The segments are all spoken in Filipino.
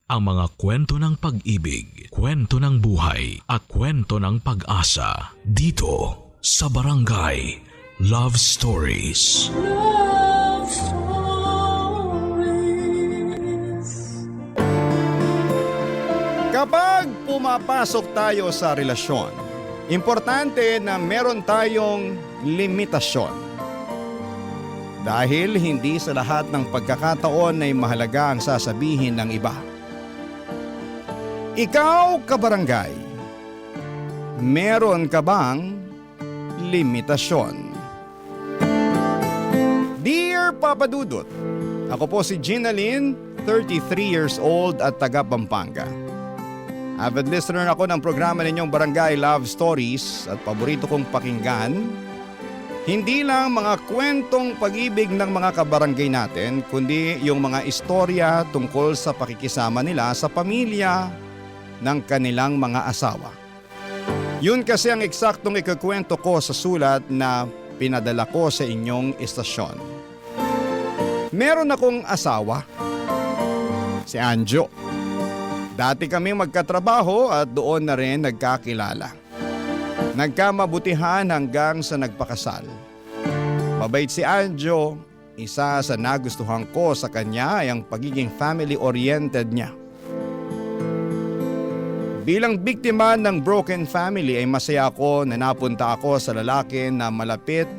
ang mga kwento ng pag-ibig, kwento ng buhay at kwento ng pag-asa dito sa Barangay Love Stories. Love Stories. Kapag pumapasok tayo sa relasyon, importante na meron tayong limitasyon. Dahil hindi sa lahat ng pagkakataon ay mahalaga ang sasabihin ng iba. Ikaw, kabarangay, meron ka bang limitasyon? Dear Papa Dudut, ako po si Ginalyn, 33 years old at taga Pampanga. Avid listener ako ng programa ninyong Barangay Love Stories at paborito kong pakinggan hindi lang mga kwentong pag-ibig ng mga kabarangay natin, kundi yung mga istorya tungkol sa pakikisama nila sa pamilya ng kanilang mga asawa. Yun kasi ang eksaktong ikukwento ko sa sulat na pinadala ko sa inyong istasyon. Meron akong asawa, si Anjo. Dati kami magkatrabaho at doon na rin nagkakilala. Nagkamabutihan hanggang sa nagpakasal. Mabait si Anjo, isa sa nagustuhan ko sa kanya ay ang pagiging family-oriented niya. Bilang biktima ng broken family ay masaya ako na napunta ako sa lalaki na malapit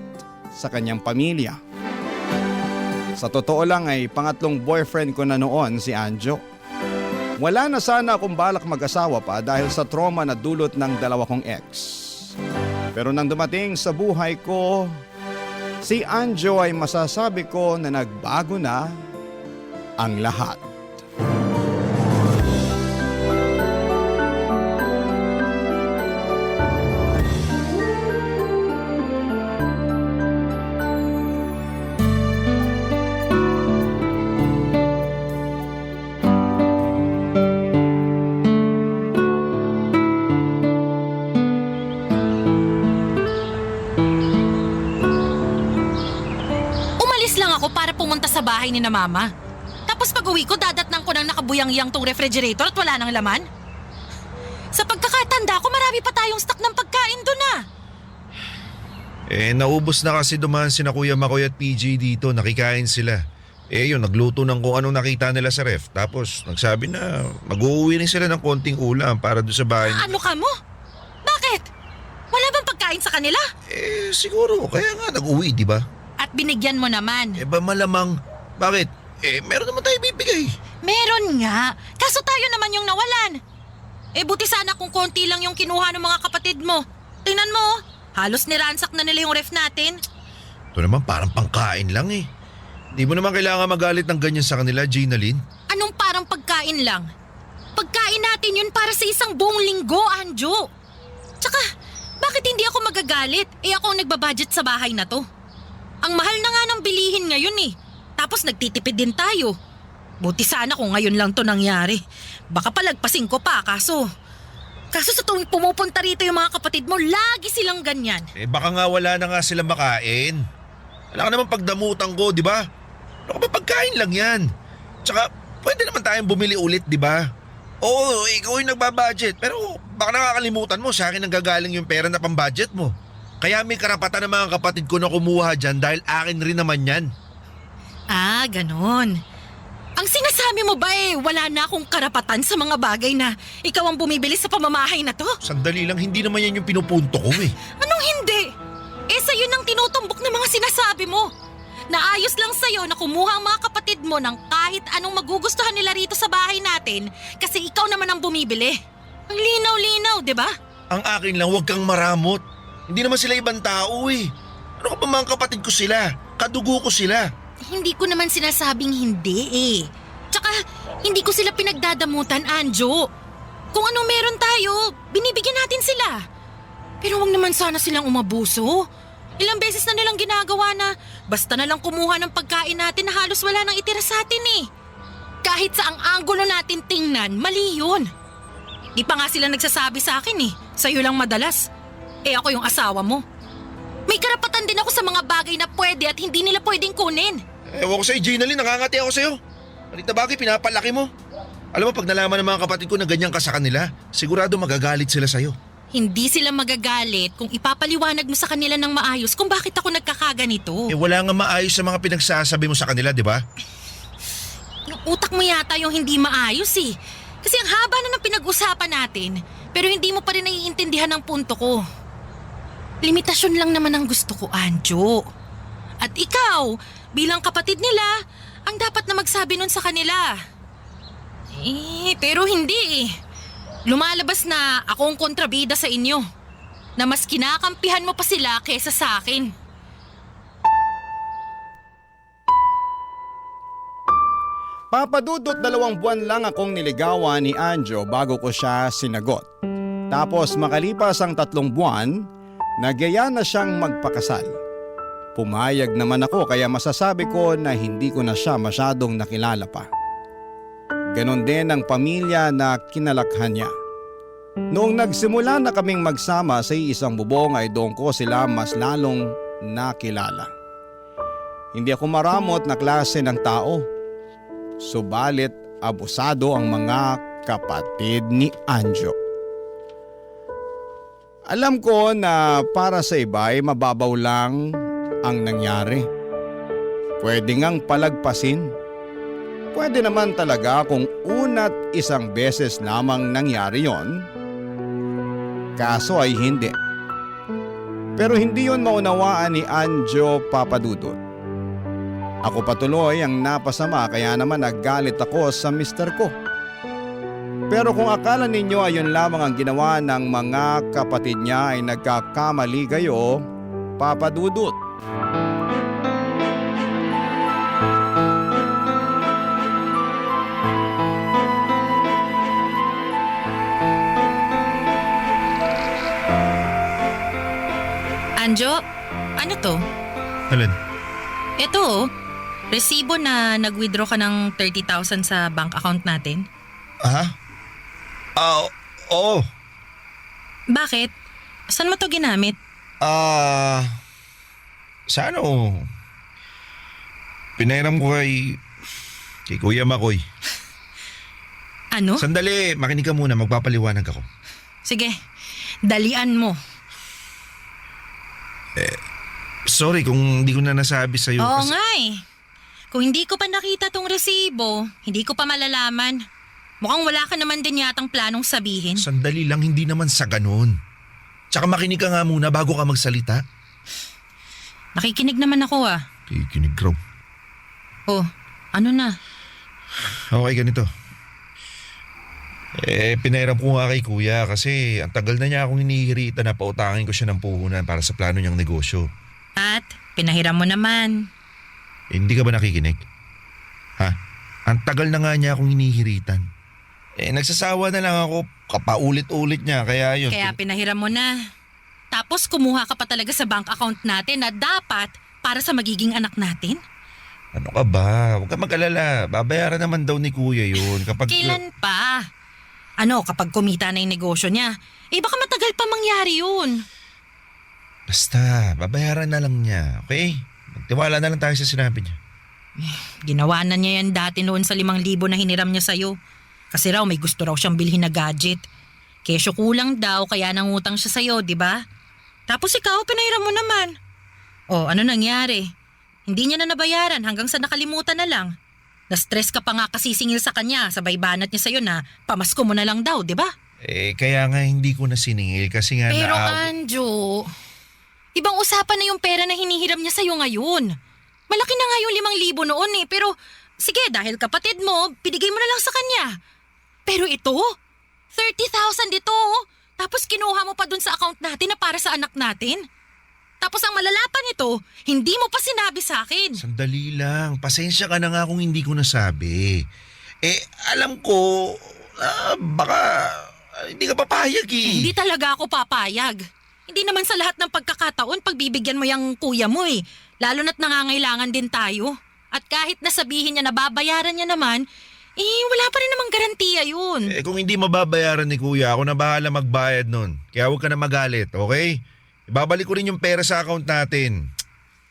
sa kanyang pamilya. Sa totoo lang ay pangatlong boyfriend ko na noon si Anjo. Wala na sana akong balak mag-asawa pa dahil sa trauma na dulot ng dalawa kong ex. Pero nang dumating sa buhay ko, si Anjo ay masasabi ko na nagbago na ang lahat. Pumunta sa bahay ni na mama. Tapos pag uwi ko, dadatnang ko nang nakabuyang-yang tong refrigerator at wala nang laman. Sa pagkakatanda ko, marami pa tayong stock ng pagkain doon ah. Naubos na kasi dumaan sina Kuya Makoy at PJ dito, nakikain sila. Yun, nagluto ng kung anong nakita nila sa ref. Tapos nagsabi na mag-uuwi rin sila ng konting ulam para doon sa bahay. Ano ka mo? Bakit? Wala bang pagkain sa kanila? Siguro, kaya nga nag-uwi, di ba? At binigyan mo naman. Ba malamang, bakit? Meron naman tayo bibigay. Meron nga. Kaso tayo naman yung nawalan. Buti sana kung konti lang yung kinuha ng mga kapatid mo. Tingnan mo, halos niransak na nila yung ref natin. Ito naman parang pangkain lang eh. Di mo naman kailangan magalit ng ganyan sa kanila, Ginalyn. Anong parang pagkain lang? Pagkain natin yun para sa isang buong linggo, Anjo. Tsaka, bakit hindi ako magagalit? Ako ang nagbabudget sa bahay na to. Ang mahal na nga ng bilihin ngayon eh. Tapos nagtitipid din tayo. Buti sana kung ngayon lang to nangyari. Baka palagpasin ko pa kaso sa tuwing pumupunta rito yung mga kapatid mo, lagi silang ganyan. Baka nga wala na nga sila makain. Wala ka naman pagdamutan ko, di ba? Ano ka ba, pagkain lang yan. Tsaka pwede naman tayong bumili ulit, di ba? Oo, ikaw yung nagbabudget. Pero baka nakakalimutan mo sa akin ang gagaling yung pera na pambudget mo. Kaya may karapatan ng mga kapatid ko na kumuha dyan dahil akin rin naman yan. Ganon. Ang sinasabi mo ba wala na akong karapatan sa mga bagay na ikaw ang bumibili sa pamamahay na to? Sandali lang, hindi naman yan yung pinupunto ko eh. Anong hindi? Sa'yo nang tinutumbok ng mga sinasabi mo. Naayos lang sa'yo na kumuha ang mga kapatid mo ng kahit anong magugustuhan nila rito sa bahay natin kasi ikaw naman ang bumibili. Ang linaw-linaw, di ba? Ang akin lang, huwag kang maramot. Hindi naman sila ibang tao eh. Ano ka pa, mga kapatid ko sila? Kadugo ko sila. Hindi ko naman sinasabing hindi Tsaka, hindi ko sila pinagdadamutan, Anjo. Kung ano meron tayo, binibigyan natin sila. Pero wag naman sana silang umabuso. Ilang beses na nilang ginagawa na basta na lang kumuha ng pagkain natin na halos wala nang itira sa atin eh. Kahit sa ang anggulo natin tingnan, mali yun. Di pa nga sila nagsasabi sa akin eh. Sa'yo lang madalas. Ako yung asawa mo. May karapatan din ako sa mga bagay na pwede at hindi nila pwedeng kunin. Ewan ko sa'yo, Ginalyn, nakangati ako sa'yo. Malit na bagay, pinapalaki mo. Alam mo, pag nalaman ng mga kapatid ko na ganyan ka sa kanila, sigurado magagalit sila sa'yo. Hindi sila magagalit kung ipapaliwanag mo sa kanila ng maayos kung bakit ako nagkakaganito. Wala nga maayos sa mga pinagsasabi mo sa kanila, di ba? Yung utak mo yata yung hindi maayos eh. Kasi ang haba na ng pinag-usapan natin, pero hindi mo pa rin naiintindihan ang punto ko. Limitasyon lang naman ang gusto ko, Anjo. At ikaw, bilang kapatid nila, ang dapat na magsabi nun sa kanila. Pero hindi eh. Lumalabas na akong kontrabida sa inyo. Na mas kinakampihan mo pa sila kesa sa akin. Papadudot 2 buwan lang akong niligawan ni Anjo bago ko siya sinagot. Tapos makalipas ang 3 buwan, nagyaya na siyang magpakasal. Pumayag naman ako kaya masasabi ko na hindi ko na siya masyadong nakilala pa. Ganon din ang pamilya na kinalakhan niya. Noong nagsimula na kaming magsama sa isang bubong ay doon ko sila mas lalong nakilala. Hindi ako maramot na klase ng tao. Subalit abusado ang mga kapatid ni Anjo. Alam ko na para sa iba ay mababaw lang ang nangyari. Pwede ngang palagpasin. Pwede naman talaga kung una't isang beses lamang nangyari yon. Kaso ay hindi. Pero hindi yon maunawaan ni Anjo Papadudot. Ako patuloy ang napasama kaya naman naggalit ako sa mister ko. Pero kung akala ninyo ay yun lamang ang ginawa ng mga kapatid niya ay nagkakamali kayo, Papadudot. Anjo, ano to? Alin? Ito oh, resibo na nag-withdraw ka ng 30,000 sa bank account natin. Ha? Oo. Bakit? Saan mo to ginamit? Sa ano? Pinairam ko kay Kuya Makoy. Ano? Sandali, makinig ka muna, magpapaliwanag ako. Sige, dalian mo. Sorry kung hindi ko na nasabi sa'yo. Oo nga eh. Kung hindi ko pa nakita tong resibo, hindi ko pa malalaman. Mukhang wala ka naman din yatang planong sabihin. Sandali lang, hindi naman sa ganun. Tsaka makinig ka nga muna bago ka magsalita. Nakikinig naman ako ah. Kikinig raw. Oh, ano na? Okay, ganito. Pinairam ko nga kay Kuya kasi ang tagal na niya akong hinihirita na pautangin ko siya ng puhunan para sa plano niyang negosyo. At pinahiram mo naman. Hindi ka ba nakikinig? Ha? Ang tagal na nga niya akong hinihiritan. Nagsasawa na lang ako kapaulit-ulit niya kaya yun. Kaya pinahiram mo na. Tapos kumuha ka pa talaga sa bank account natin na dapat para sa magiging anak natin? Ano ka ba? Huwag ka mag-alala. Babayaran naman daw ni Kuya yun kapag... Kailan pa? Ano, kapag kumita na yung negosyo niya? Baka matagal pa mangyari yun. Basta, babayaran na lang niya, okay? Magtiwala na lang tayo sa sinabi niya. Ginawa na niya yan dati noon sa 5,000 na hiniram niya sa'yo. Kasi raw may gusto raw siyang bilhin na gadget. Kesyo kulang daw kaya nangutang siya sa'yo, di ba? Tapos ikaw, pinahiram mo naman. O, ano nangyari? Hindi niya na nabayaran hanggang sa nakalimutan na lang. Na-stress ka pa nga kasi singil sa kanya, sabay banat niya sa'yo na pamasko mo na lang daw, di ba? Kaya nga hindi ko na siningil kasi nga Pero Anjo, ibang usapan na yung pera na hinihiram niya sa'yo ngayon. Malaki na nga yung 5,000 noon eh, pero sige dahil kapatid mo, binigay mo na lang sa kanya. Pero ito, 30,000 dito oh. Tapos kinuha mo pa dun sa account natin na para sa anak natin. Tapos ang malalapan nito, hindi mo pa sinabi sa akin. Sandali lang, pasensya ka na nga kung hindi ko nasabi. Alam ko, baka hindi ka papayag eh. Hindi talaga ako papayag. Hindi naman sa lahat ng pagkakataon pagbibigyan mo yung kuya mo eh. Lalo na't nangangailangan din tayo. At kahit nasabihin niya na babayaran niya naman, wala pa rin namang garantiya yun. Kung hindi mababayaran ni Kuya, ako na bahala magbayad nun. Kaya huwag ka na magalit, okay? Ibabalik ko rin yung pera sa account natin.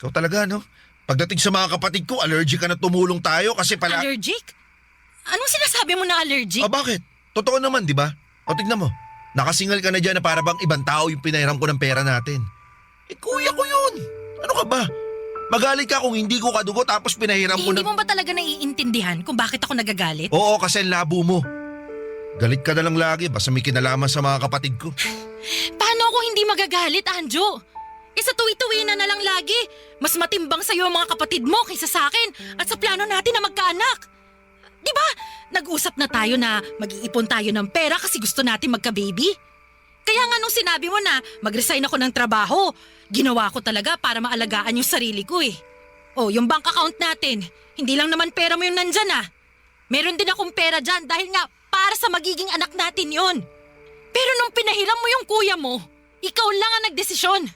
Ikaw talaga, no? Pagdating sa mga kapatid ko, allergic ka na tumulong tayo kasi pala... Allergic? Anong sinasabi mo na allergic? Bakit? Totoo naman, di ba? O tignan mo, nakasingal ka na dyan na para bang ibang tao yung pinahiram ko ng pera natin. Kuya ko yun. Ano ka ba? Magalit ka kung hindi ko kadugo tapos pinahiram ko Hindi ng... mo ba talaga naiintindihan kung bakit ako nagagalit? Oo, kasi ang labo mo. Galit ka na lang lagi, basta may kinalaman sa mga kapatid ko. Paano ako hindi magagalit, Anjo? Sa tuwi-tuwi na lang lagi. Mas matimbang sa'yo ang mga kapatid mo kaysa sa akin at sa plano natin na magkaanak. Di ba? Nag-usap na tayo na mag-iipon tayo ng pera kasi gusto natin magka-baby. Kaya nga nung sinabi mo na mag-resign ako ng trabaho, ginawa ko talaga para maalagaan yung sarili ko eh. Oh, yung bank account natin, hindi lang naman pera mo yung nandyan ah. Meron din akong pera dyan dahil nga para sa magiging anak natin yon. Pero nung pinahiram mo yung kuya mo, ikaw lang ang nagdesisyon.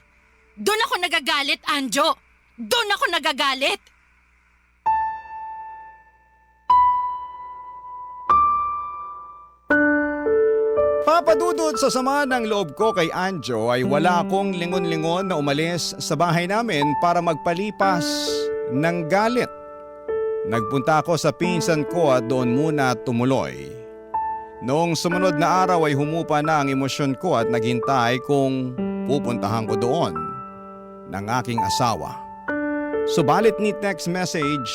Doon ako nagagalit, Anjo. Doon ako nagagalit. Papadudod sa sama ng loob ko kay Anjo ay wala akong lingon-lingon na umalis sa bahay namin para magpalipas ng galit. Nagpunta ako sa pinsan ko at doon muna tumuloy. Noong sumunod na araw ay humupa na ang emosyon ko at naghintay kung pupuntahan ko doon ng aking asawa. Subalit ni text message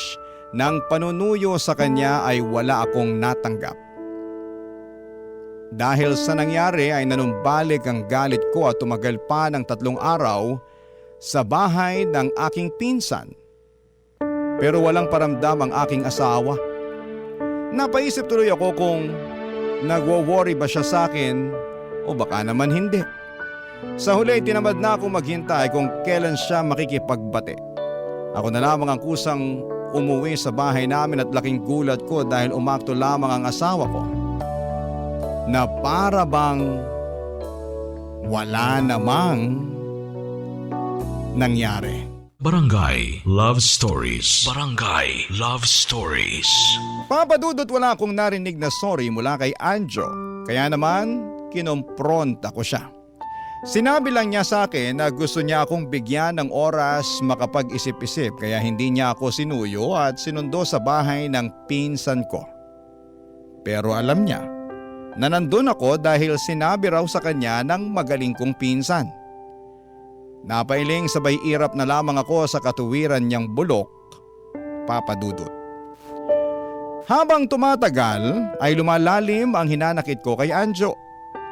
ng panunuyo sa kanya ay wala akong natanggap. Dahil sa nangyari ay nanumbalik ang galit ko at tumagal pa ng 3 araw sa bahay ng aking pinsan. Pero walang paramdam ang aking asawa. Napaisip tuloy ako kung nagwo-worry ba siya sa akin o baka naman hindi. Sa huli tinamad na akong maghintay kung kailan siya makikipagbate. Ako na lamang ang kusang umuwi sa bahay namin at laking gulat ko dahil umakto lamang ang asawa ko. Na para bang wala namang nangyari. Barangay Love Stories. Barangay Love Stories. Papadudot wala akong narinig na sorry mula kay Anjo. Kaya naman, kinompronta ko siya. Sinabi lang niya sa akin na gusto niya akong bigyan ng oras makapag-isip-isip kaya hindi niya ako sinuyo at sinundo sa bahay ng pinsan ko. Pero alam niya na nandun ako dahil sinabi raw sa kanya ng magaling kong pinsan. Napailing sabay irap na lamang ako sa katuwiran niyang bulok, Papadudot. Habang tumatagal ay lumalalim ang hinanakit ko kay Anjo.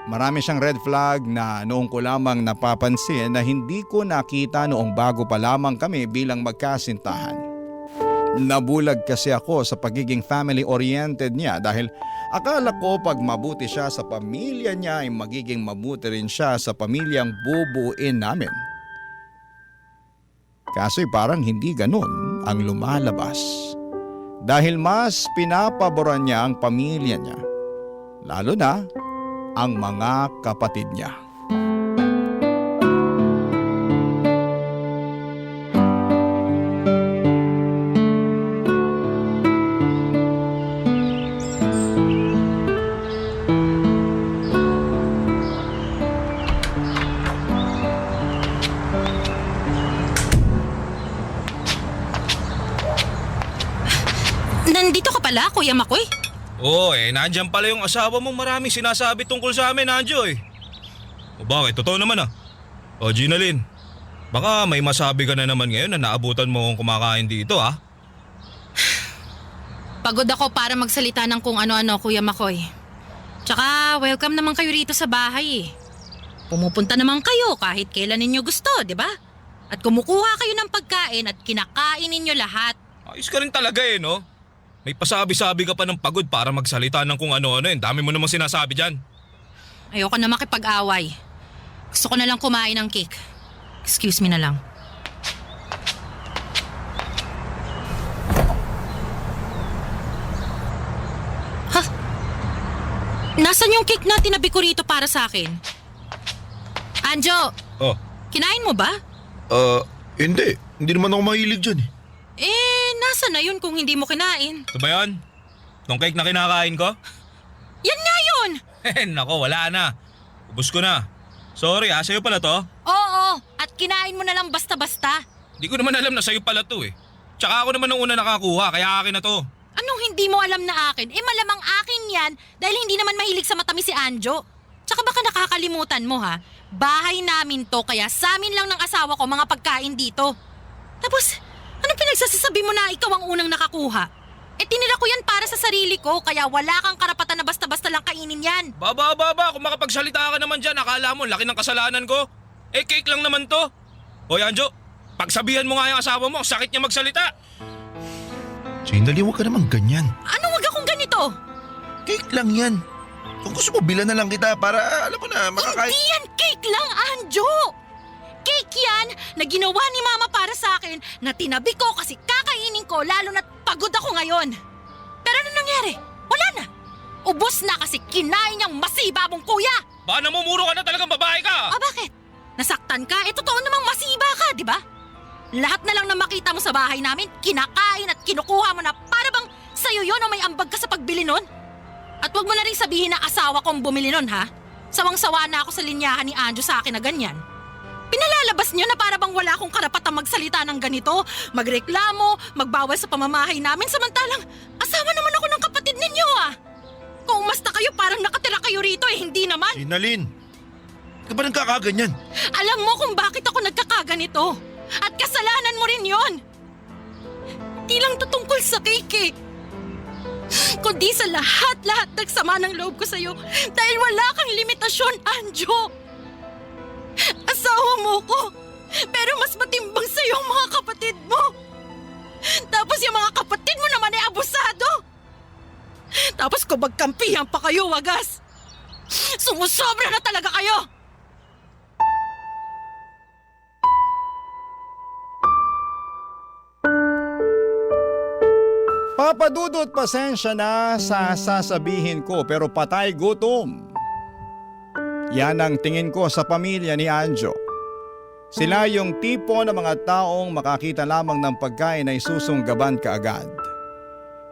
Marami siyang red flag na noong ko lamang napapansin na hindi ko nakita noong bago pa lamang kami bilang magkasintahan. Nabulag kasi ako sa pagiging family-oriented niya dahil akala ko pag mabuti siya sa pamilya niya ay magiging mabuti rin siya sa pamilyang bubuin namin. Kaso'y parang hindi ganun ang lumalabas. Dahil mas pinapaboran niya ang pamilya niya. Lalo na ang mga kapatid niya. Nandito ka pala, Kuya Makoy. Oo nandyan pala yung asawa mong maraming sinasabi tungkol sa amin, Anjo O bakit? Totoo naman ah. O Ginalyn, baka may masabi ka na naman ngayon na naabutan mo akong kumakain dito ah. Pagod ako para magsalita ng kung ano-ano, Kuya Makoy. Tsaka welcome naman kayo rito sa bahay eh. Pumupunta naman kayo kahit kailan ninyo gusto, di ba? At kumukuha kayo ng pagkain at kinakain ninyo lahat. Ayos ka rin talaga no? May pasabi-sabi ka pa ng pagod para magsalita ng kung ano-ano Dami mo namang sinasabi dyan. Ayoko na makipag-away. Gusto ko na lang kumain ng cake. Excuse me na lang. Ha? Nasaan yung cake na tinabi ko rito para sa akin? Anjo, Oh, kinain mo ba? Hindi. Hindi naman ako mahilig dyan eh. Nasa na yun kung hindi mo kinain? ito ba yun? Tong cake na kinakain ko? Yan nga yun! Nako, wala na. Ubus ko na. Sorry sa'yo pala to. Oo, at kinain mo na lang basta-basta. Hindi ko naman alam na sa'yo pala to Tsaka ako naman ang una nakakuha, kaya akin na to. Anong di mo alam na akin, malamang akin yan dahil hindi naman mahilig sa matamis si Anjo. Tsaka baka nakakalimutan mo ha, bahay namin to kaya sa amin lang ng asawa ko mga pagkain dito. Tapos, ano pinagsasasabi mo na ikaw ang unang nakakuha? Tinira ko yan para sa sarili ko kaya wala kang karapatan na basta-basta lang kainin yan. Baba, kung makapagsalita ka naman dyan, akala mo laki ng kasalanan ko. Cake lang naman to. Hoy Anjo, pagsabihan mo nga yung asawa mo, sakit niya magsalita. Jinalyn, huwag ka naman ganyan. Ano wag akong ganito? Cake lang yan. Kung gusto mo, bilan na lang kita para alam mo na makakain. Hindi yan cake lang, Anjo! Cake yan na ginawa ni Mama para sa akin na tinabi ko kasi kakainin ko lalo na't pagod ako ngayon. Pero ano nangyari? Wala na. Ubos na kasi kinain niyang masiba mong kuya. Baka namumuro ka na talagang babae ka. Bakit? Nasaktan ka? Totoo namang masiba ka, di ba? Lahat na lang na makita mo sa bahay namin, kinakain at kinukuha mo na para bang sa'yo yun o may ambag ka sa pagbili nun? At wag mo na rin sabihin na asawa kong bumili nun, ha? Sawang-sawa na ako sa linyahan ni Anjo sa akin na ganyan. Pinalalabas niyo na para bang wala akong karapatang magsalita ng ganito, magreklamo, magbawal sa pamamahay namin samantalang asawa naman ako ng kapatid ninyo Kung umasta kayo parang nakatira kayo rito hindi naman. Jinalyn, ka ba nagkakaganyan? Alam mo kung bakit ako nagkakaganito at kasalanan mo rin yon. Di lang to tungkol sa cake kundi sa lahat nagsama ng loob ko sa'yo dahil wala kang limitasyon, Anjo. Asawa mo ko, pero mas matimbang sa'yo ang mga kapatid mo. Tapos yung mga kapatid mo naman ay abusado. Tapos kung magkampihan pa kayo, wagas. Sumusobra na talaga kayo. Papa Dudut, pasensya na sa sasabihin ko pero patay gutom. Yan ang tingin ko sa pamilya ni Anjo. Sila yung tipo ng mga taong makakita lamang ng pagkain ay susunggaban kaagad.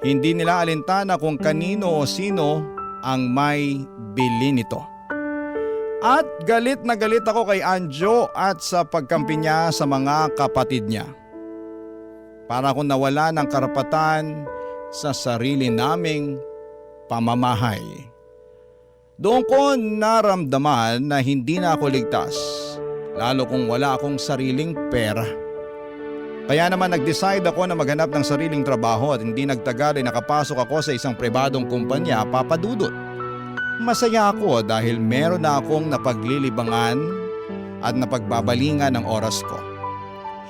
Hindi nila alintana kung kanino o sino ang may bili nito. At galit na galit ako kay Anjo at sa pagkampi niya sa mga kapatid niya. Para akong nawala ng karapatan sa sarili naming pamamahay. Doon ko naramdaman na hindi na ako ligtas, lalo kung wala akong sariling pera. Kaya naman nag-decide ako na maghanap ng sariling trabaho at hindi nagtagal ay nakapasok ako sa isang pribadong kumpanya, Papa Dudut. Masaya ako dahil meron na akong napaglilibangan at napagbabalingan ng oras ko.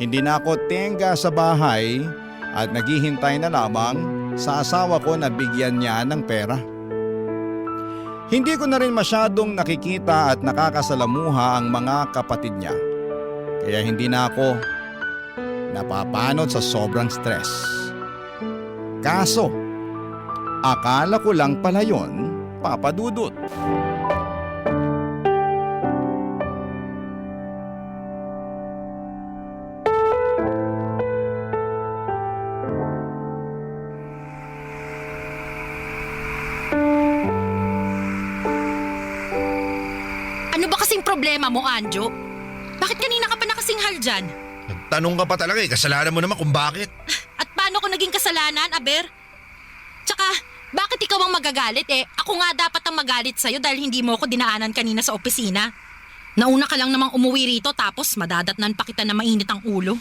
Hindi na ako tenga sa bahay at naghihintay na lamang sa asawa ko na bigyan niya ng pera. Hindi ko na rin masyadong nakikita at nakakasalamuha ang mga kapatid niya. Kaya hindi na ako napapanot sa sobrang stress. Kaso, akala ko lang pala yun, Papa Dudut. Problema mo, Anjo? Bakit kanina ka pa nakasinghal dyan? Nagtanong ka pa talaga kasalanan mo naman kung bakit. At paano ko naging kasalanan, Aber? Tsaka, bakit ikaw ang magagalit Ako nga dapat ang magalit sa'yo dahil hindi mo ako dinaanan kanina sa opisina. Nauna ka lang namang umuwi rito tapos madadatnan pa kita na mainit ang ulo.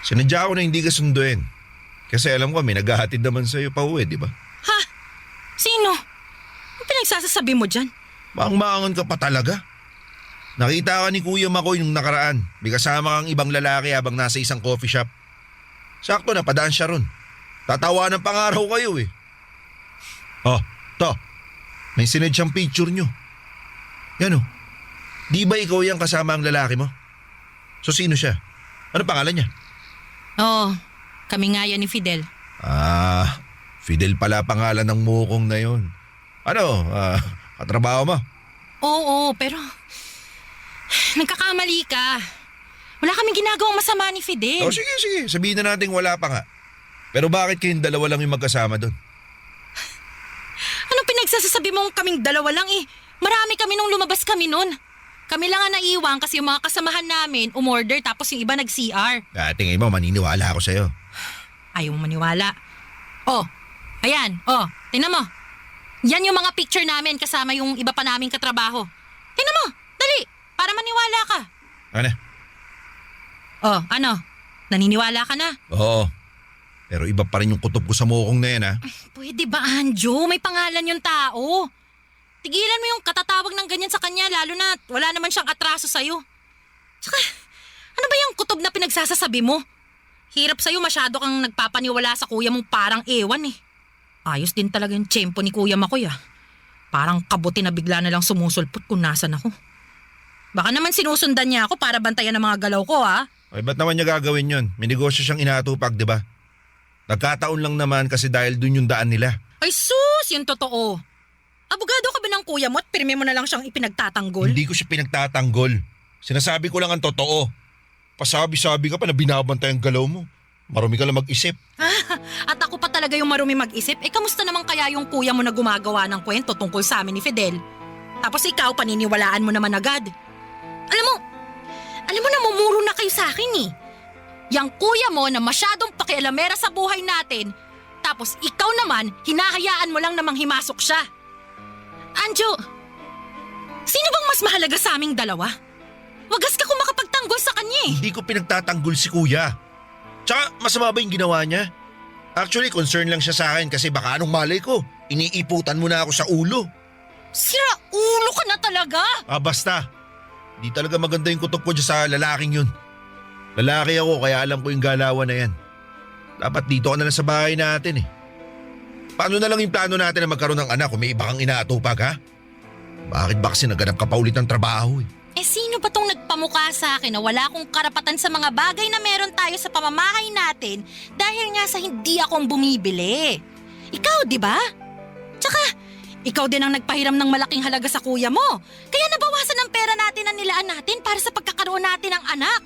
Sinadya ko na hindi ka sunduin. Kasi alam ko may naghahatid naman sa'yo pa uwi, di ba? Ha? Sino? Ang pinagsasasabi mo dyan? Maangan ka pa talaga. Nakita ka ni Kuya Makoy nung nakaraan. May kasama kang ibang lalaki habang nasa isang coffee shop. Sakto na, padaan siya ron. Tatawanan pang araw kayo Oh, to. May sined siyang picture nyo. Yan Di ba ikaw yung kasama ang lalaki mo? So sino siya? Ano pangalan niya? Oo, kami nga yan ni Fidel. Fidel pala pangalan ng mukong na yon. Ano, katrabaho mo? Oo, pero nagkakamali ka. Wala kaming ginagawang masama ni Fidel. Sige. Sabihin na natin wala pa nga. Pero bakit kayong dalawa lang yung magkasama doon? Anong pinagsasabi mong kaming dalawa lang Marami kami nung lumabas kami nun. Kami lang ang naiwan kasi yung mga kasamahan namin umorder tapos yung iba nag-CR. Tingin mo maniniwala ako sa'yo. Ayaw mo maniwala. Ayan, oh, tingnan mo. Yan yung mga picture namin kasama yung iba pa naming katrabaho. Tingnan mo, dali, para maniwala ka. Ano? Oh, ano? Naniniwala ka na? Oo. Pero iba pa rin yung kutob ko sa mukong na yan ha. Pwede ba, Anjo? May pangalan yung tao. Tigilan mo yung katatawag ng ganyan sa kanya, lalo na wala naman siyang atraso sa'yo. Tsaka, ano ba yung kutob na pinagsasasabi mo? Hirap sa'yo, masyado kang nagpapaniwala sa kuya mong parang ewan eh. Ayos din talaga yung tiyempo ni Kuya Makoy ah. Parang kabuti na bigla na lang sumusulpot kung nasan ako. Baka naman sinusundan niya ako para bantayan ang mga galaw ko ah. Ay, ba't naman niya gagawin yun? May negosyo siyang inaatupag, di ba? Nagkataon lang naman kasi dahil dun yung daan nila. Ay sus, yung totoo. Abogado ka ba ng kuya mo at pirme mo na lang siyang ipinagtatanggol? Hindi ko siya pinagtatanggol. Sinasabi ko lang ang totoo. Pasabi-sabi ka pa na binabantay ang galaw mo. Marumi ka lang mag-isip. At ako pa talaga yung marumi mag-isip, kamusta naman kaya yung kuya mo na gumagawa ng kwento tungkol sa amin ni Fidel? Tapos ikaw, paniniwalaan mo naman agad. Alam mo namumuro na kayo sa akin eh. Yang kuya mo na masyadong pakialamera sa buhay natin, tapos ikaw naman, hinahayaan mo lang namang himasok siya. Anjo, sino bang mas mahalaga sa aming dalawa? Wagas ka kung makapagtanggol sa kanya eh. Hindi ko pinagtatanggol si kuya. Tsaka masama ba yung ginawa niya? Actually, concern lang siya sa akin kasi baka anong malay ko, iniiputan mo na ako sa ulo. Sira ulo ka na talaga. Basta. Di talaga maganda yung kutok ko dyan sa lalaking yun. Lalaki ako kaya alam ko yung galawan na yan. Dapat dito ka na lang sa bahay natin eh. Paano na lang yung plano natin na magkaroon ng anak kung may iba kang inaatupag ha? Bakit ba kasi naghanap ka pa ulit ng trabaho eh? Sino ba tong nagpamukha sa akin na wala akong karapatan sa mga bagay na meron tayo sa pamamahay natin dahil nga sa hindi akong bumibili? Ikaw, di ba? Tsaka, ikaw din ang nagpahiram ng malaking halaga sa kuya mo. Kaya nabawasan ang pera natin na nilaan natin para sa pagkakaroon natin ng anak.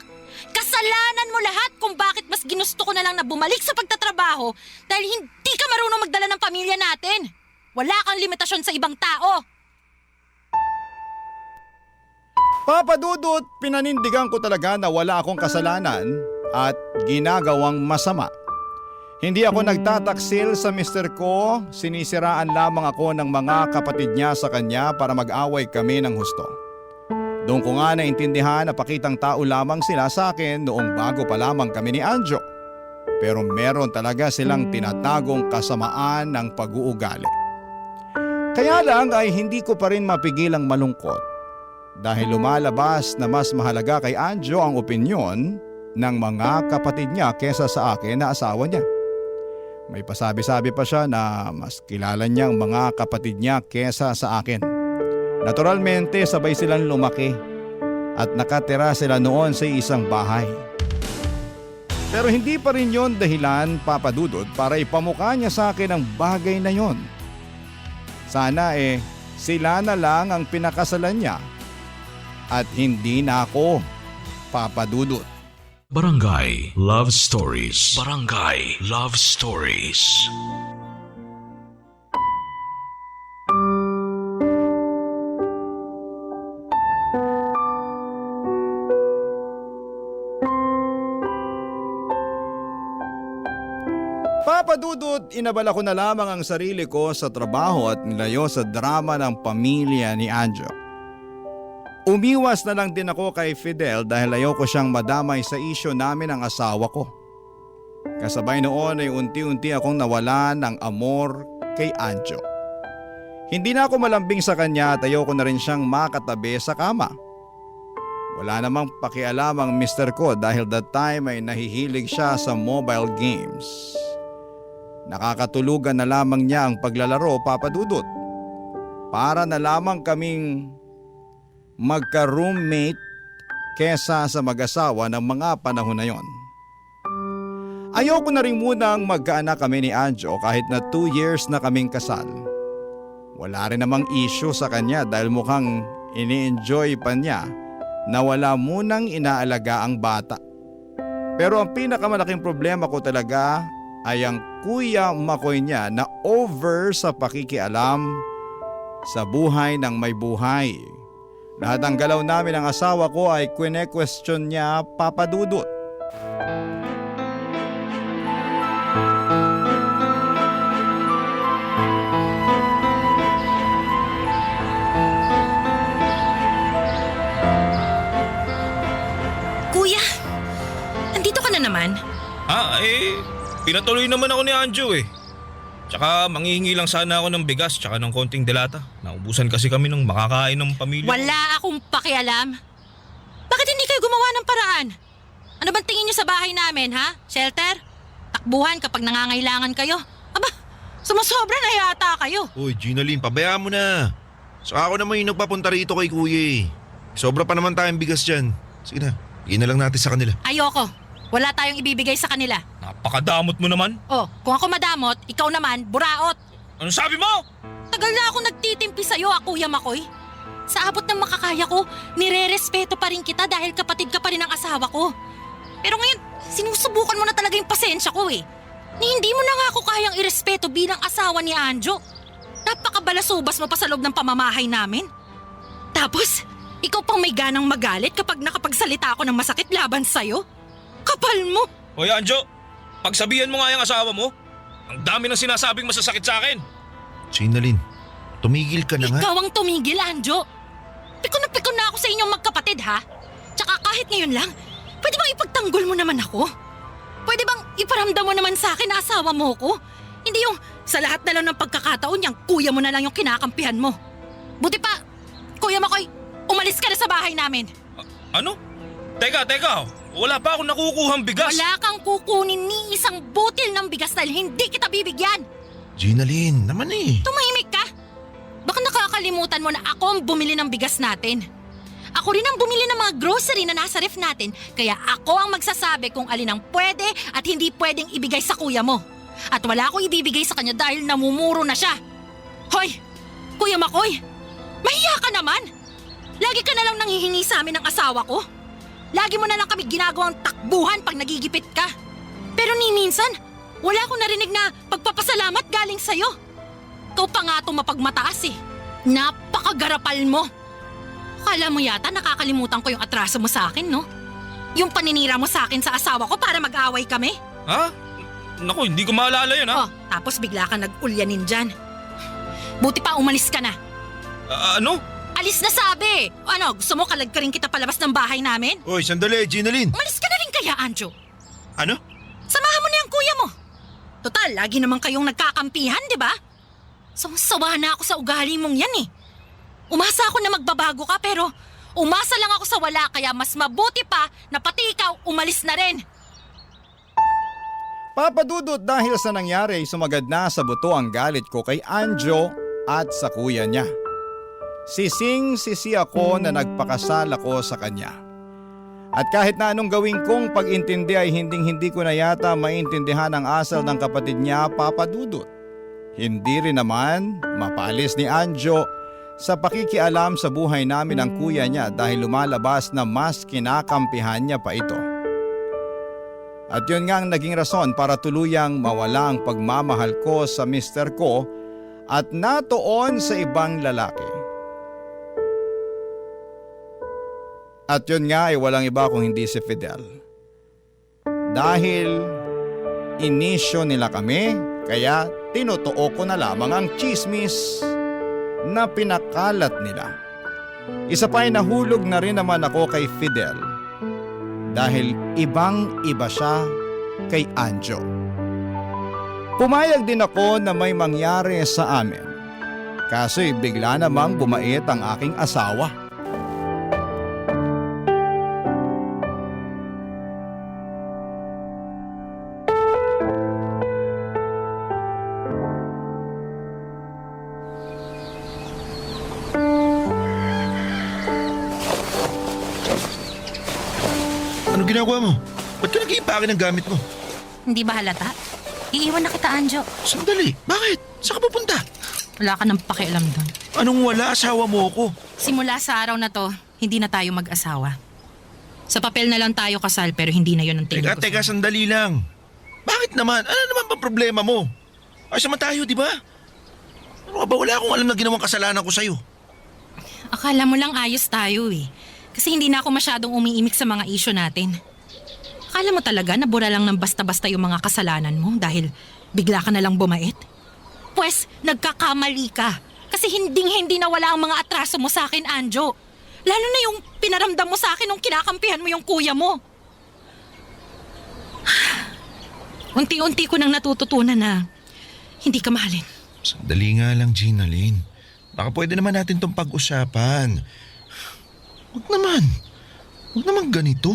Kasalanan mo lahat kung bakit mas ginusto ko na lang na bumalik sa pagtatrabaho dahil hindi ka marunong magdala ng pamilya natin. Wala kang limitasyon sa ibang tao. Papa Dudut, pinanindigan ko talaga na wala akong kasalanan at ginagawang masama. Hindi ako nagtataksil sa mister ko, sinisiraan lamang ako ng mga kapatid niya sa kanya para mag-away kami ng husto. Doon ko nga naintindihan na pakitang tao lamang sila sa akin noong bago pa lamang kami ni Anjo. Pero meron talaga silang tinatagong kasamaan ng pag-uugali. Kaya lang ay hindi ko pa rin mapigilang malungkot. Dahil lumalabas na mas mahalaga kay Anjo ang opinyon ng mga kapatid niya kesa sa akin na asawa niya. May pasabi-sabi pa siya na mas kilala niya ang mga kapatid niya kesa sa akin. Naturalmente sabay silang lumaki at nakatira sila noon sa isang bahay. Pero hindi pa rin yon dahilan, Papa Dudut, para ipamukha niya sa akin ang bagay na yon. Sana sila na lang ang pinakasalan niya at hindi na ako, Papa Dudut. Barangay Love Stories. Barangay Love Stories. Papa Dudut, inabala ko na lamang ang sarili ko sa trabaho at nilayo sa drama ng pamilya ni Anjo. Umiwas na lang din ako kay Fidel dahil ayoko siyang madamay sa isyo namin ang asawa ko. Kasabay noon ay unti-unti akong nawala ng amor kay Anjo. Hindi na ako malambing sa kanya at ayoko na rin siyang makatabi sa kama. Wala namang pakialam ang mister ko dahil that time ay nahihilig siya sa mobile games. Nakakatulugan na lamang niya ang paglalaro, Papa Dudut. Para na lamang kaming magka-roommate kesa sa mag-asawa ng mga panahon na yon. Ayoko na rin munang magkaanak kami ni Anjo kahit na 2 years na kaming kasal. Wala rin namang issue sa kanya dahil mukhang ini-enjoy pa niya na wala munang inaalaga ang bata. Pero ang pinakamalaking problema ko talaga ay ang Kuya Makoy niya na over sa pakikialam sa buhay ng may buhay. Lahat ng galaw namin ng asawa ko ay kwene-question niya, Papa Dudut. pinatuloy naman ako ni Anjo eh. Tsaka manghihingi lang sana ako ng bigas tsaka ng konting delata. Naubusan kasi kami ng makakain ng pamilya. Wala akong pakialam. Bakit hindi kayo gumawa ng paraan? Ano bang tingin niyo sa bahay namin, ha? Shelter? Takbuhan kapag nangangailangan kayo? Aba, sumusobra na yata kayo. Uy, Ginaline, pabayaan mo na. Saka ako naman yung nagpapunta rito kay kuya eh. Sobra pa naman tayong bigas dyan. Sige na, bigyan na lang natin sa kanila. Ayoko. Wala tayong ibibigay sa kanila. Napakadamot mo naman. Oh, kung ako madamot, ikaw naman, buraot. Ano sabi mo? Tagal na ako nagtitimpi sa'yo, Kuya Makoy. Sa abot ng makakaya ko, nire-respeto pa rin kita dahil kapatid ka pa rin ng asawa ko. Pero ngayon, sinusubukan mo na talaga yung pasensya ko eh. Ni hindi mo na nga ako kayang irespeto bilang asawa ni Anjo. Napakabalasubas mo pa sa loob ng pamamahay namin. Tapos, ikaw pang may ganang magalit kapag nakapagsalita ako ng masakit laban sa'yo. Kapal mo! Hoy Anjo, pagsabihan mo nga yung asawa mo. Ang dami ng sinasabing masasakit sa akin. Ginaline, tumigil ka na nga. Ikaw ang tumigil, Anjo. Pikon na ako sa inyong magkapatid, ha? Tsaka kahit ngayon lang, pwede bang ipagtanggol mo naman ako? Pwede bang iparamdam mo naman sa akin na asawa mo ko? Hindi yung sa lahat na lang ng pagkakataon yung kuya mo na lang yung kinakampihan mo. Buti pa, Kuya Makoy, umalis ka na sa bahay namin. Ano? Teka. Wala pa akong nakukuhang bigas. Wala kang kukunin ni isang butil ng bigas dahil hindi kita bibigyan. Ginaline, naman eh. Tumahimik ka? Baka nakakalimutan mo na ako ang bumili ng bigas natin. Ako rin ang bumili ng mga grocery na nasa ref natin, kaya ako ang magsasabi kung alin ang pwede at hindi pwedeng ibigay sa kuya mo. At wala akong ibibigay sa kanya dahil namumuro na siya. Hoy, Kuya Makoy, mahiya ka naman. Lagi ka na lang nanghihingi sa amin ng asawa ko. Lagi mo na lang kami ginagawang takbuhan pag nagigipit ka. Pero ni minsan, wala akong narinig na pagpapasalamat galing sa'yo. Ikaw pa nga itong mapagmataas eh. Napakagarapal mo. Akala mo yata nakakalimutan ko yung atraso mo sa akin, no? Yung paninira mo sa akin sa asawa ko para mag-away kami. Ha? Naku, hindi ko maalala yun ha. Oh, tapos bigla ka nag-ulyanin dyan. Buti pa umalis ka na. Ano? Alis na sabi! Ano, gusto mo kalagkarin kita palabas ng bahay namin? Uy, sandali, Ginaline. Umalis ka na rin kaya, Anjo. Ano? Samahan mo na yung kuya mo. Total, lagi naman kayong nagkakampihan, di ba? Sawa na ako sa ugali mong yan eh. Umasa ako na magbabago ka pero umasa lang ako sa wala kaya mas mabuti pa na pati ikaw umalis na rin. Papadudot dahil sa nangyari, sumagad na sa buto ang galit ko kay Anjo at sa kuya niya. Sising-sisi ako na nagpakasal ako sa kanya. At kahit na anong gawin kong pag-intindi ay hinding-hindi ko na yata maintindihan ang asal ng kapatid niya, Papadudot. Hindi rin naman mapaalis ni Anjo sa pakikialam sa buhay namin ang kuya niya dahil lumalabas na mas kinakampihan niya pa ito. At yun nga ang naging rason para tuluyang mawala ang pagmamahal ko sa mister ko at natuon sa ibang lalaki. At yun nga ay walang iba kung hindi si Fidel. Dahil inisyo nila kami, kaya tinutuo ko na lamang ang chismis na pinakalat nila. Isa pa ay nahulog na rin naman ako kay Fidel dahil ibang-iba siya kay Anjo. Pumayag din ako na may mangyari sa amin. Kaso'y bigla namang bumait ang aking asawa. Ano ginagawa mo? Ba't ka nag-iipake ng gamit mo? Hindi ba halata? Iiwan na kita, Anjo. Sandali, bakit? Saan ka pupunta? Wala ka nang pakialam doon. Anong wala? Asawa mo ako. Simula sa araw na to, hindi na tayo mag-asawa. Sa papel na lang tayo kasal pero hindi na yon ang tingin ko. Teka, sandali lang. Bakit naman? Ano naman ba problema mo? Ayos naman tayo, di ba? Ano ka ba? Wala akong alam na ginawang kasalanan ko sa'yo. Akala mo lang ayos tayo eh. Kasi hindi na ako masyadong umiimik sa mga isyu natin. Akala mo talaga na bura lang ng basta-basta yung mga kasalanan mo dahil bigla ka na lang bumait? Pwes, nagkakamali ka. Kasi hinding-hindi na wala ang mga atraso mo sa akin, Anjo. Lalo na yung pinaramdam mo sa akin nung kinakampihan mo yung kuya mo. Unti-unti ko nang natututunan na hindi ka mahalin. Sandali nga lang, Ginalyn. Baka pwede naman natin tong pag-usapan. Huwag naman ganito.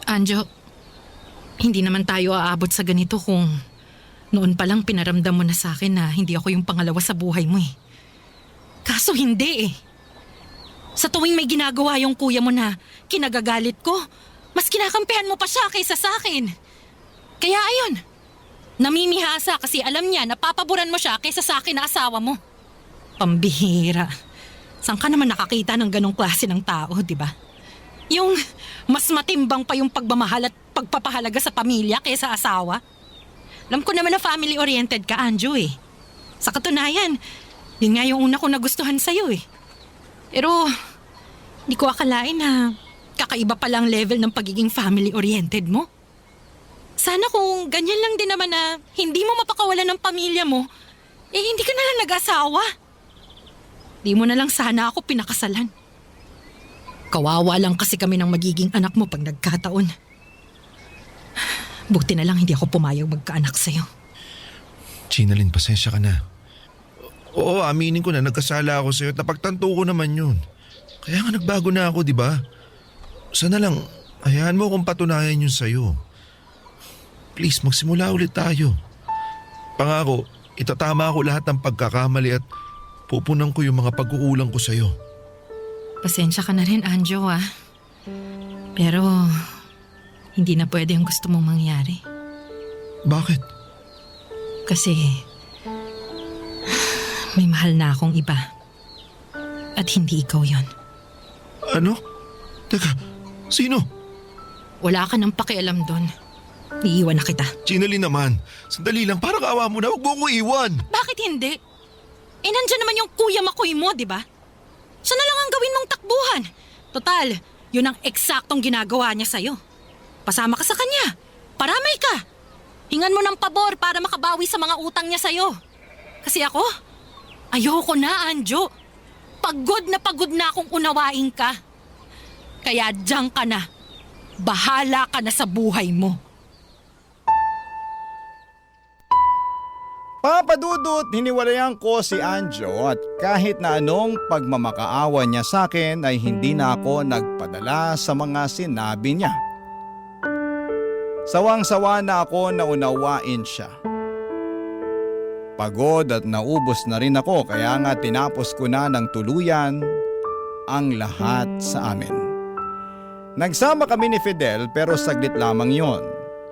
Anjo, hindi naman tayo aabot sa ganito kung noon pa lang pinaramdam mo na sa akin na hindi ako yung pangalawa sa buhay mo eh. Kaso hindi eh. Sa tuwing may ginagawa yung kuya mo na kinagagalit ko, mas kinakampihan mo pa siya kaysa sa akin. Kaya ayun, namimihasa kasi alam niya na papaboran mo siya kaysa sa akin na asawa mo. Pambihira. Saan ka naman nakakita ng ganong klase ng tao, di ba? Yung mas matimbang pa yung pagmamahal at pagpapahalaga sa pamilya kaysa asawa. Alam ko naman na family-oriented ka, Anjo eh. Sa katunayan, yun nga yung una ko nagustuhan sa'yo eh. Pero, di ko akalain na kakaiba pala ang level ng pagiging family-oriented mo. Sana kung ganyan lang din naman na hindi mo mapakawalan ng pamilya mo, eh hindi ka na lang nag-asawa. Di mo na lang sana ako pinakasalan. Kawawa lang kasi kami ng magiging anak mo pag nagkataon. Buti na lang hindi ako pumayag magkaanak sa'yo. Ginalyn, pasensya ka na. Oo, aminin ko na nagkasala ako sa'yo at napagtanto ko naman yun. Kaya nga nagbago na ako, di ba? Sana lang, hayaan mo akong patunayan yun sa'yo. Please, magsimula ulit tayo. Pangako, itatama ko lahat ng pagkakamali at pupunan ko yung mga pagkukulang ko sa'yo. Pasensya ka na rin, Anjo ah. Pero, hindi na pwede yung gusto mong mangyari. Bakit? Kasi, may mahal na akong iba. At hindi ikaw yon. Ano? Teka, sino? Wala ka nang pakialam doon. Iiwan na kita. Ginalyn naman, sandali lang, parang awa mo na, huwag mo ko iwan. Bakit hindi? Eh nandyan naman yung kuya makoy mo, di ba? Siya na lang ang gawin mong takbuhan. Total, yun ang eksaktong ginagawa niya sa'yo. Pasama ka sa kanya. Paramay ka. Hingan mo ng pabor para makabawi sa mga utang niya sa'yo. Kasi ako, ayoko na, Anjo. Pagod na akong unawain ka. Kaya diyan ka na. Bahala ka na sa buhay mo. Papadudot, hiniwalayan ko si Anjo at kahit na anong pagmamakaawa niya sa akin ay hindi na ako nagpadala sa mga sinabi niya. Sawang-sawa na ako na unawain siya. Pagod at naubos na rin ako kaya nga tinapos ko na ng tuluyan ang lahat sa amin. Nagsama kami ni Fidel pero saglit lamang yon.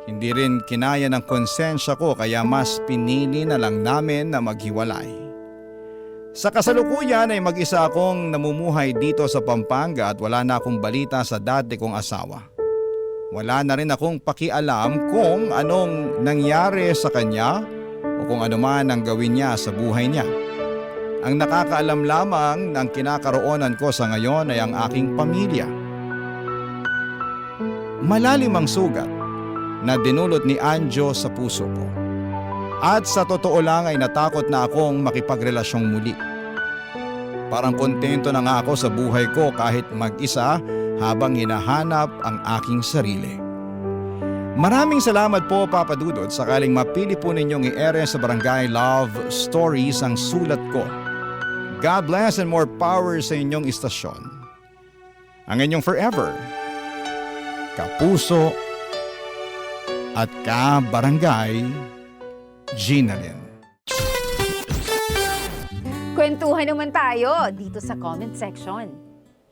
Hindi rin kinaya ng konsensya ko kaya mas pinili na lang namin na maghiwalay. Sa kasalukuyan ay mag-isa akong namumuhay dito sa Pampanga at wala na akong balita sa dati kong asawa. Wala na rin akong pakialam kung anong nangyari sa kanya o kung ano man ang gawin niya sa buhay niya. Ang nakakaalam lamang ng kinakaroonan ko sa ngayon ay ang aking pamilya. Malalim ang sugat na dinulot ni Anjo sa puso ko. At sa totoo lang ay natakot na akong makipagrelasyong muli. Parang kontento na nga ako sa buhay ko kahit mag-isa habang hinahanap ang aking sarili. Maraming salamat po, Papa Dudut, sakaling mapili po ninyong i-ere sa Barangay Love Stories ang sulat ko. God bless and more power sa inyong istasyon. Ang inyong forever, kapuso at ka-barangay, Ginalyn. Kwentuhan naman tayo dito sa comment section.